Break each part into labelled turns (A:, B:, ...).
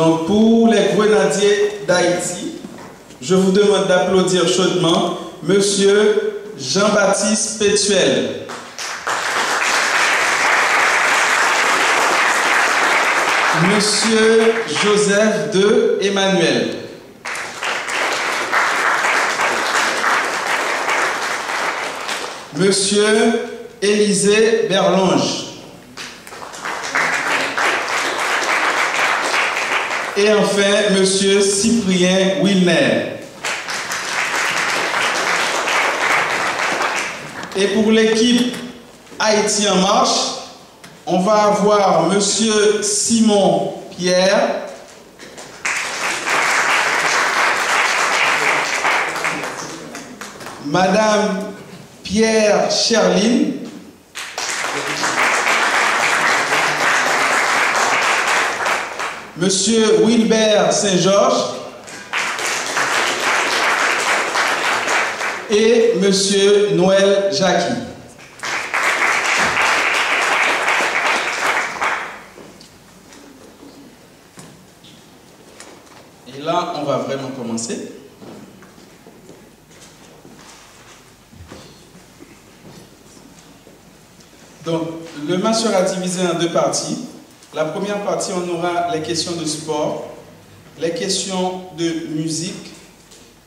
A: Donc pour les grenadiers d'Haïti, je vous demande d'applaudir chaudement Monsieur Jean-Baptiste Pétuel. Monsieur Joseph de Emmanuel. Monsieur Élisée Berlange. Et enfin, Monsieur Cyprien Wilner. Et pour l'équipe Haïti en marche, on va avoir Monsieur Simon Pierre, Madame Pierre Cherline, Monsieur Wilbert Saint-Georges et Monsieur Noël Jacqui. Et là, on va vraiment commencer. Donc, le match sera divisé en deux parties. La première partie, on aura les questions de sport, les questions de musique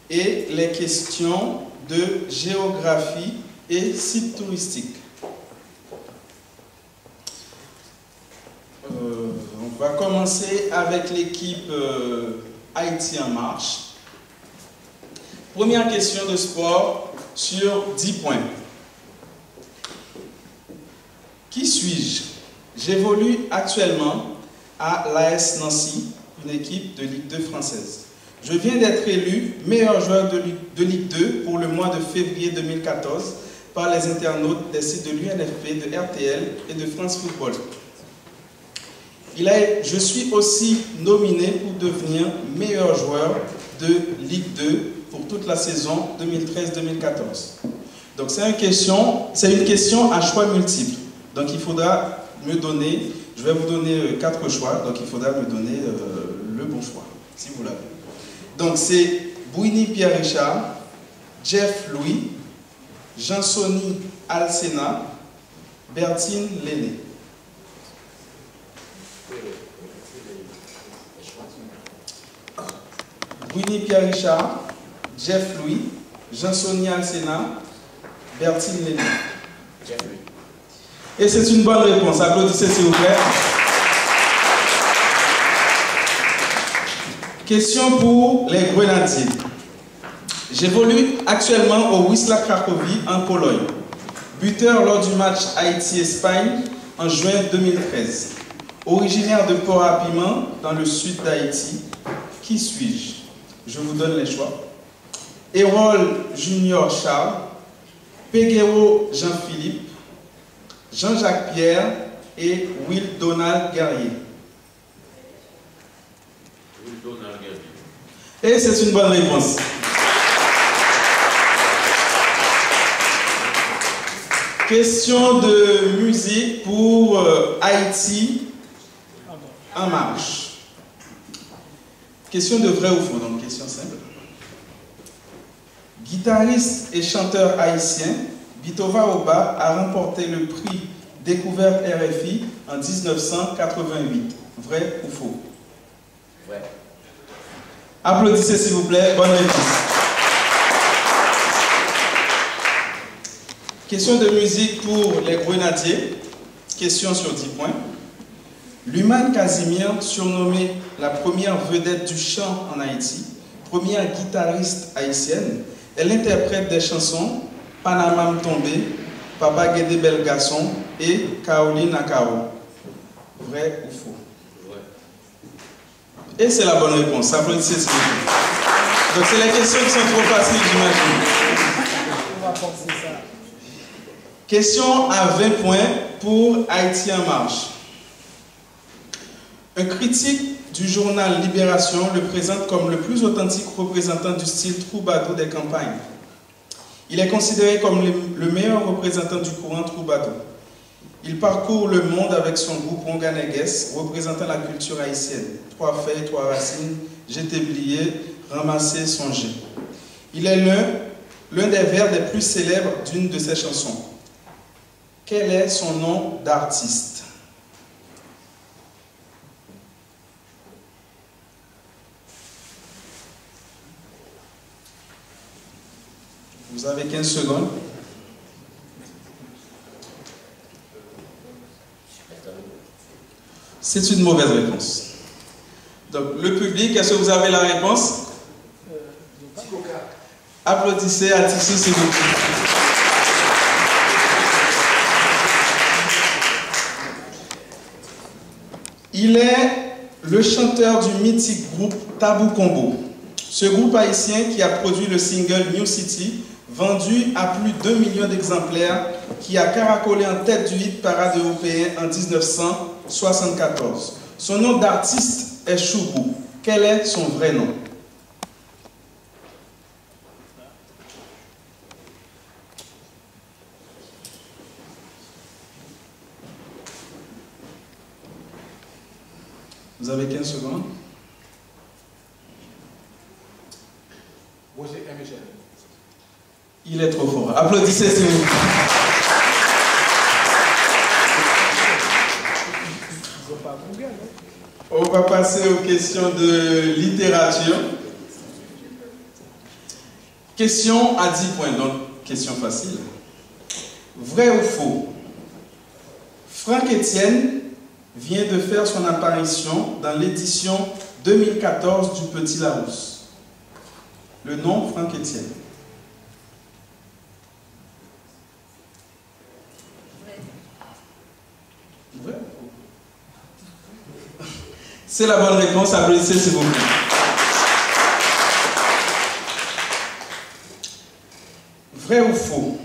A: et les questions de géographie et sites touristiques. On va commencer avec l'équipe Haïti en marche. Première question de sport sur 10 points. Qui suis-je? J'évolue actuellement à l'AS Nancy, une équipe de Ligue 2 française. Je viens d'être élu meilleur joueur de Ligue 2 pour le mois de février 2014 par les internautes des sites de l'UNFP, de RTL et de France Football. Je suis aussi nominé pour devenir meilleur joueur de Ligue 2 pour toute la saison 2013-2014. Donc c'est une question à choix multiple. Donc il faudra me donner, je vais vous donner 4 choix, donc il faudra me donner le bon choix, si vous l'avez. Donc c'est Bouini Pierre Richard, Jeff Louis, Jean-Sony Alcena, Bertine Lenné. Bouini Pierre Richard, Jeff Louis, Jean-Sony Alcena, Bertine Lenné. Jeff Louis. Et c'est une bonne réponse. Applaudissez s'il vous plaît. Question pour les grenadiers. J'évolue actuellement au Wisła Cracovie en Pologne. Buteur lors du match Haïti-Espagne en juin 2013. Originaire de Port-à-Piment dans le sud d'Haïti. Qui suis-je? Je vous donne les choix. Hérol Junior Charles, Peguero Jean-Philippe, Jean-Jacques Pierre et Will Donald Guerrier. Will Donald Guerrier. Et c'est une bonne réponse. Question de musique pour Haïti en marche. Question de vrai ou faux, donc question simple. Guitariste et chanteur haïtien, Bitova Oba a remporté le prix Découverte RFI en 1988. Vrai ou faux? Vrai. Applaudissez s'il vous plaît. Bonne réponse. Question de musique pour les grenadiers. Question sur 10 points. Luman Casimir, surnommée la première vedette du chant en Haïti, première guitariste haïtienne, elle interprète des chansons Panama M'Tombé, Papa Guédé Bel Garçon et Kaoli Nakao. Vrai ou faux? Vrai. Et c'est la bonne réponse. Applaudissez s'il vous plaît. Donc c'est les questions qui sont trop faciles, j'imagine. On va penser ça. Question à 20 points pour Haïti en marche. Un critique du journal Libération le présente comme le plus authentique représentant du style troubadour des campagnes. Il est considéré comme le meilleur représentant du courant troubadour. Il parcourt le monde avec son groupe Onganegues, représentant la culture haïtienne. 3 feuilles, 3 racines, j'étais oublié, ramasser, songer. Il est l'un des vers les plus célèbres d'une de ses chansons. Quel est son nom d'artiste? Vous avez 15 secondes. C'est une mauvaise réponse. Donc, le public, est-ce que vous avez la réponse? Applaudissez à Tissou, s'il vous plaît. Il est le chanteur du mythique groupe Tabou Combo. Ce groupe haïtien qui a produit le single New City, vendu à plus de 2 millions d'exemplaires, qui a caracolé en tête du hit parade européen en 1974. Son nom d'artiste est Choubou. Quel est son vrai nom? Vous avez 15 secondes. Il est trop fort. Applaudissez, s'il vous plaît. On va passer aux questions de littérature. Question à 10 points, donc question facile. Vrai ou faux? Franck Etienne vient de faire son apparition dans l'édition 2014 du Petit Larousse. Le nom, Franck Etienne. Vrai ou faux? C'est la bonne réponse, applaudissez s'il vous plaît. Vrai ou faux?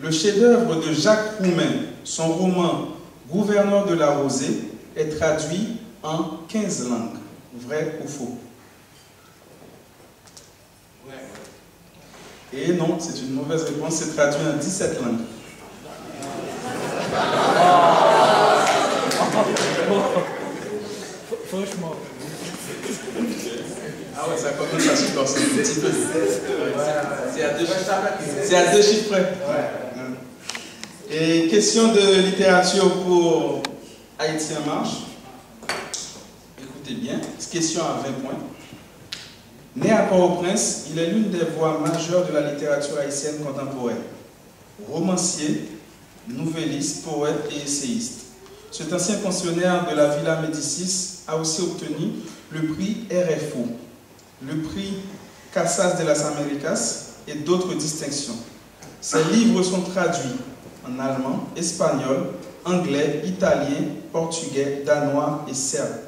A: Le chef-d'œuvre de Jacques Roumain, son roman Gouverneur de la Rosée, est traduit en 15 langues. Vrai ou faux? Vrai. Et non, c'est une mauvaise réponse, c'est traduit en 17 langues.
B: Franchement.
A: Ah ouais, ça commence à supporter un petit peu. C'est à 2 chiffres près. Ouais. Et question de littérature pour Haïti en marche. Écoutez bien, question à 20 points. Né à Port-au-Prince, il est l'une des voix majeures de la littérature haïtienne contemporaine. Romancier, nouvelliste, poète et essayiste. Cet ancien pensionnaire de la Villa Médicis a aussi obtenu le prix RFO, le prix Casas de las Américas et d'autres distinctions. Ses livres sont traduits en allemand, espagnol, anglais, italien, portugais, danois et serbe.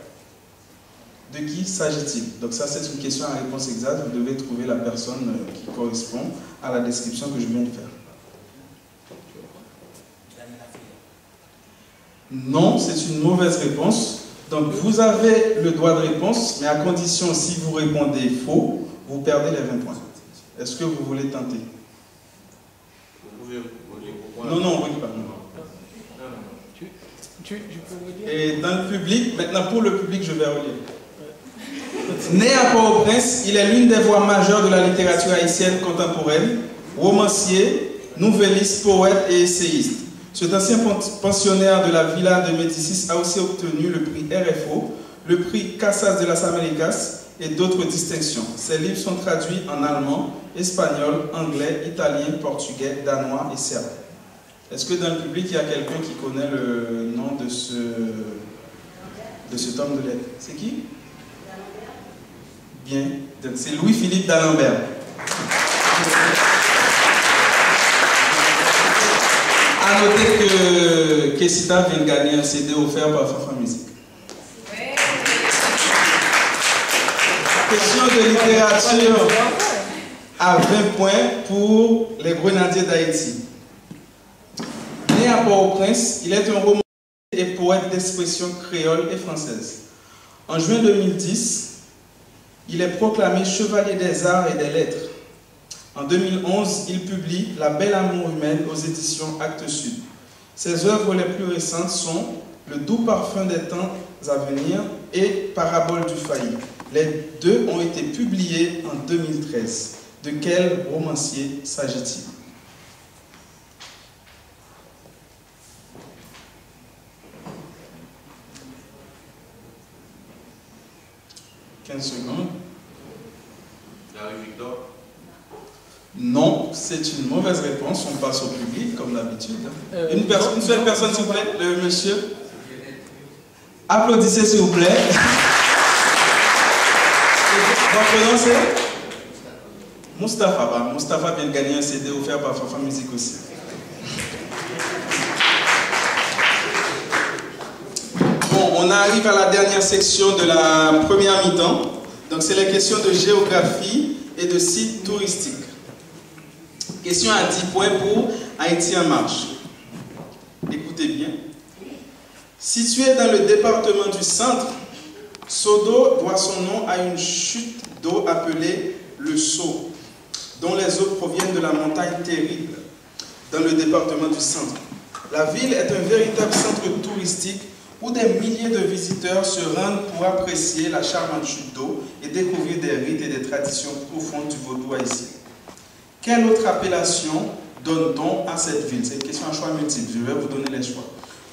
A: De qui s'agit-il? Donc ça, c'est une question à réponse exacte. Vous devez trouver la personne qui correspond à la description que je viens de faire. Non, c'est une mauvaise réponse. Donc vous avez le droit de réponse, mais à condition, si vous répondez faux, vous perdez les 20 points. Est-ce que vous voulez tenter? Non, non, on ne pas. Et dans le public, maintenant pour le public, je vais relire. Né à Port-au-Prince, il est l'une des voix majeures de la littérature haïtienne contemporaine, romancier, nouvelliste, poète et essayiste. Cet ancien pensionnaire de la Villa de Médicis a aussi obtenu le prix RFO, le prix Casas de las Américas et d'autres distinctions. Ses livres sont traduits en allemand, espagnol, anglais, italien, portugais, danois et serbe. Est-ce que dans le public, il y a quelqu'un qui connaît le nom de cet homme de lettres? C'est qui? Bien, c'est Louis-Philippe d'Alembert. A noter que Kessita vient de gagner un CD offert par Fafa Musique. Question de littérature à 20 points pour les Grenadiers d'Haïti. Né à Port-au-Prince, il est un romancier et poète d'expression créole et française. En juin 2010, il est proclamé chevalier des arts et des lettres. En 2011, il publie La belle amour humaine aux éditions Actes Sud. Ses œuvres les plus récentes sont Le doux parfum des temps à venir et Parabole du failli. Les deux ont été publiés en 2013. De quel romancier s'agit-il? « 15 secondes. »
B: Gary Victor.
A: Non, c'est une mauvaise réponse. On passe au public, comme d'habitude. Une seule personne, s'il vous plaît. Le monsieur. Applaudissez, s'il vous plaît. Votre nom, c'est Mustapha. Mustapha vient de gagner un CD offert par Fafa Musique aussi. Bon, on arrive à la dernière section de la première mi-temps. Donc, c'est les questions de géographie et de sites touristiques. Question à 10 points pour Haïti en marche. Écoutez bien. Situé dans le département du Centre, Sodo doit son nom à une chute d'eau appelée le Sceau, dont les eaux proviennent de la montagne Terrible, dans le département du Centre. La ville est un véritable centre touristique où des milliers de visiteurs se rendent pour apprécier la charmante chute d'eau et découvrir des rites et des traditions profondes du vaudou haïtien. Quelle autre appellation donne-t-on à cette ville? C'est une question à choix multiple, je vais vous donner les choix.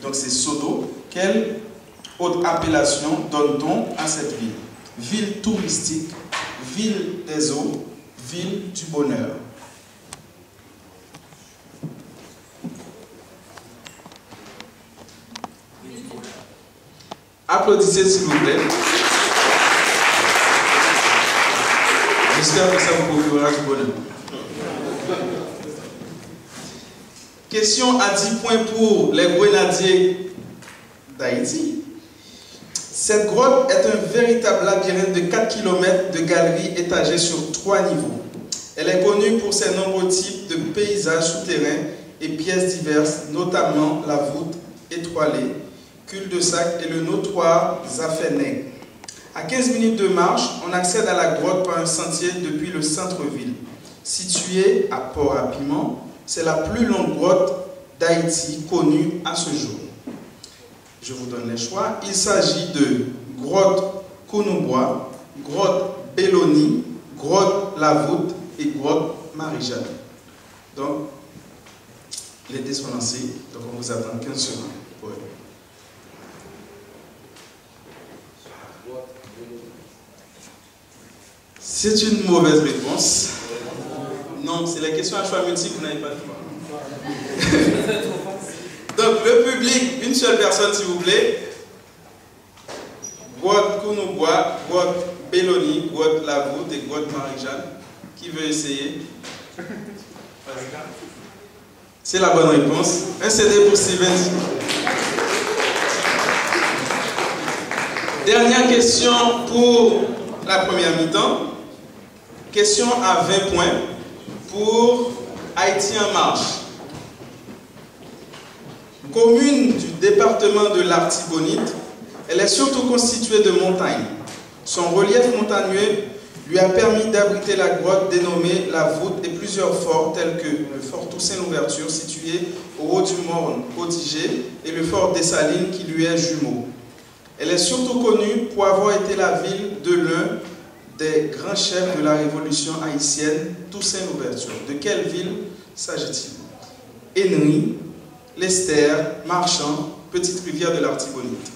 A: Donc c'est Sodo. Quelle autre appellation donne-t-on à cette ville? Ville touristique, ville des eaux, ville du bonheur. Applaudissez s'il vous plaît. J'espère que ça vous procurera du bonheur. Question à 10 points pour les grenadiers d'Haïti. Cette grotte est un véritable labyrinthe de 4 km de galeries étagées sur 3 niveaux. Elle est connue pour ses nombreux types de paysages souterrains et pièces diverses, notamment la voûte étoilée, cul-de-sac et le notoire Zafeneg. À 15 minutes de marche, on accède à la grotte par un sentier depuis le centre-ville. Située à Port-à-Piment, c'est la plus longue grotte d'Haïti connue à ce jour. Je vous donne les choix. Il s'agit de grotte Kounoubois, grotte Belloni, grotte La Voûte et grotte Marie-Jeanne. Donc, les dés sont lancés, donc on vous attend 15 secondes. Ouais. C'est une mauvaise réponse. Non, c'est la question à choix multiple, vous n'avez pas le choix. Donc, le public, une seule personne, s'il vous plaît. Grotte Kounoubois, grotte Belloni, grotte La Voûte et grotte Marie-Jeanne. Qui veut essayer? C'est la bonne réponse. Un CD pour Steven. Dernière question pour la première mi-temps. Question à 20 points pour Haïti en marche. Commune du département de l'Artibonite, elle est surtout constituée de montagnes. Son relief montagneux lui a permis d'abriter la grotte dénommée La Voûte et plusieurs forts tels que le fort Toussaint-Louverture situé au haut du Morne, Audigé, et le fort Dessalines qui lui est jumeau. Elle est surtout connue pour avoir été la ville de l'un des grands chefs de la révolution haïtienne, Toussaint-Louverture. De quelle ville s'agit-il? Henry, Lester, Marchand, Petite Rivière de l'Artibonite.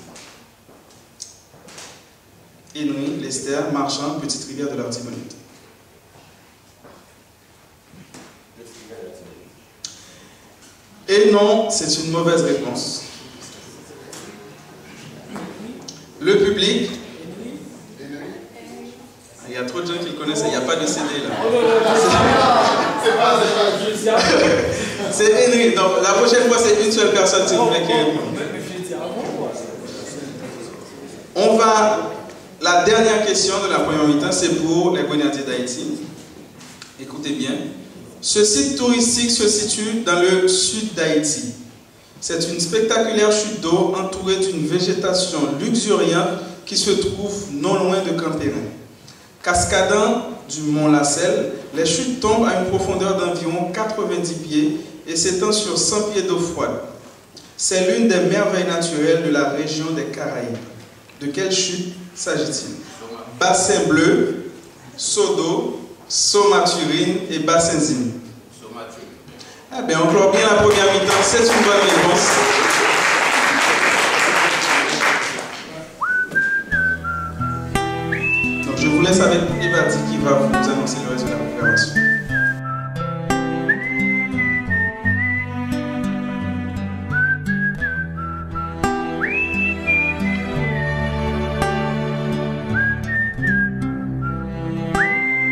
A: Henry, Lester, Marchand, Petite Rivière de l'Artibonite. Et non, c'est une mauvaise réponse. Le public. Il y a trop de gens qui le connaissent, il n'y a pas de CD là. C'est Henry. Donc la prochaine fois, c'est une seule personne, s'il vous plaît, qui répond. On va. La dernière question de la première mi-temps, c'est pour les grenadiers d'Haïti. Écoutez bien. Ce site touristique se situe dans le sud d'Haïti. C'est une spectaculaire chute d'eau entourée d'une végétation luxuriante qui se trouve non loin de Campérin. Cascadant du mont Lacelle, les chutes tombent à une profondeur d'environ 90 pieds et s'étendent sur 100 pieds d'eau froide. C'est l'une des merveilles naturelles de la région des Caraïbes. De quelle chute s'agit-il? Bassin bleu, seau d'eau, Somaturine et Bassinzine. Eh bien, on clôt bien la première mi-temps. C'est une bonne réponse. Donc, je vous laisse avec Evadi qui va vous annoncer le reste de la préparation.